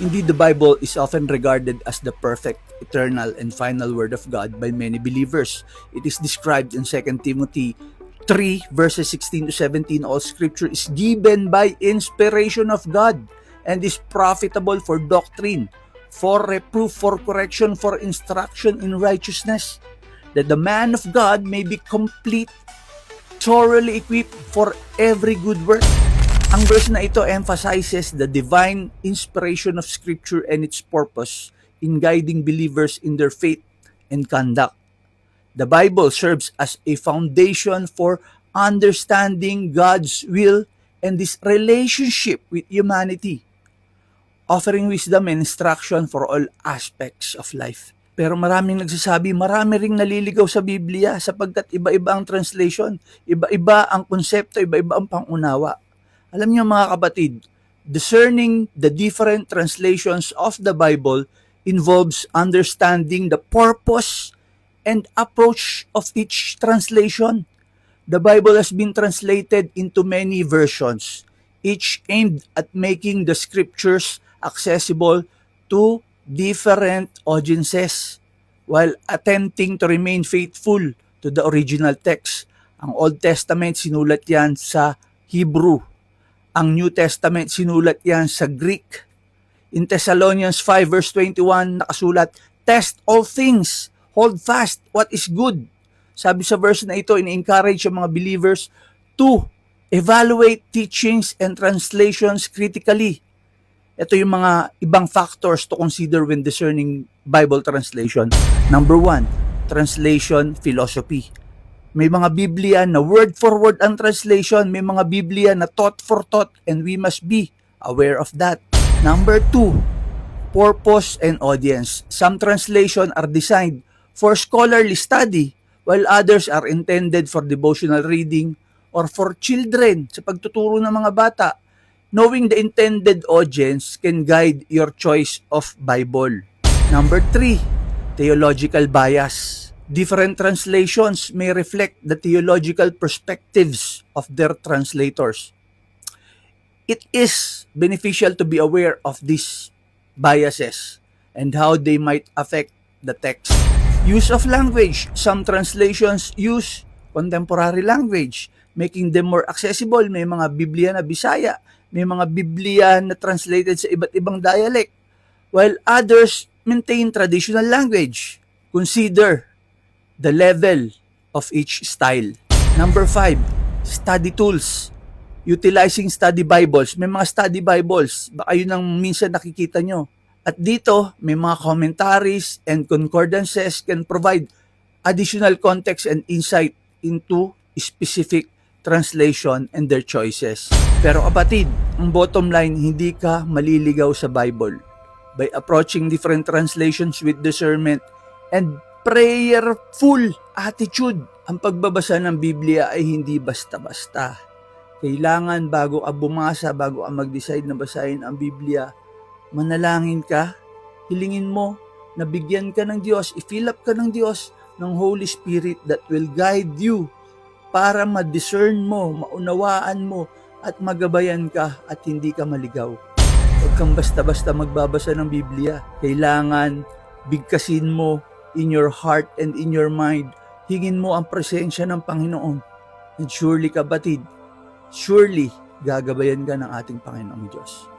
Indeed, the Bible is often regarded as the perfect, eternal, and final word of God by many believers. It is described in 2 Timothy 3 verses 16 to 17. All scripture is given by inspiration of God and is profitable for doctrine, for reproof, for correction, for instruction in righteousness, that the man of God may be complete, thoroughly equipped for every good work. Ang verse na ito emphasizes the divine inspiration of Scripture and its purpose in guiding believers in their faith and conduct. The Bible serves as a foundation for understanding God's will and His relationship with humanity, offering wisdom and instruction for all aspects of life. Pero maraming nagsasabi, marami ring naliligaw sa Biblia sapagkat iba-iba ang translation, iba-iba ang konsepto, iba-iba ang pangunawa. Alam niyo mga kapatid, discerning the different translations of the Bible involves understanding the purpose and approach of each translation. The Bible has been translated into many versions, each aimed at making the scriptures accessible to different audiences while attempting to remain faithful to the original text. Ang Old Testament sinulat yan sa Hebrew. Ang New Testament sinulat yan sa Greek. In Thessalonians 5 verse 21 nakasulat, test all things, hold fast what is good. Sabi sa verse na ito, in-encourage yung mga believers to evaluate teachings and translations critically. Ito yung mga ibang factors to consider when discerning Bible translation. Number 1, translation philosophy. May mga Biblia na word for word ang translation, may mga Biblia na thought for thought, and we must be aware of that. Number 2, purpose and audience. Some translation are designed for scholarly study, while others are intended for devotional reading or for children, sa pagtuturo ng mga bata. Knowing the intended audience can guide your choice of Bible. Number 3, theological bias. Different translations may reflect the theological perspectives of their translators. It is beneficial to be aware of these biases and how they might affect the text. Use of language. Some translations use contemporary language, making them more accessible. May mga Biblia na Bisaya, may mga Biblia na translated sa iba't ibang dialect, while others maintain traditional language. Consider the level of each style. Number 5, study tools. Utilizing study Bibles. May mga study Bibles, baka yun ang minsan nakikita nyo. At dito, may mga commentaries and concordances can provide additional context and insight into specific translation and their choices. Pero kapatid, ang bottom line, hindi ka maliligaw sa Bible. By approaching different translations with discernment and prayerful attitude, ang pagbabasa ng Biblia ay hindi basta-basta. Kailangan bago ka bumasa, bago ka mag-decide na basahin ang Biblia, manalangin ka, hilingin mo, na bigyan ka ng Diyos, i-fill up ka ng Diyos, ng Holy Spirit that will guide you para ma-discern mo, maunawaan mo, at magabayan ka at hindi ka maligaw. Huwag kang basta-basta magbabasa ng Biblia. Kailangan bigkasin mo in your heart and in your mind. Hingin mo ang presensya ng Panginoon. And surely kapatid, surely gagabayan ka ng ating Panginoong Diyos.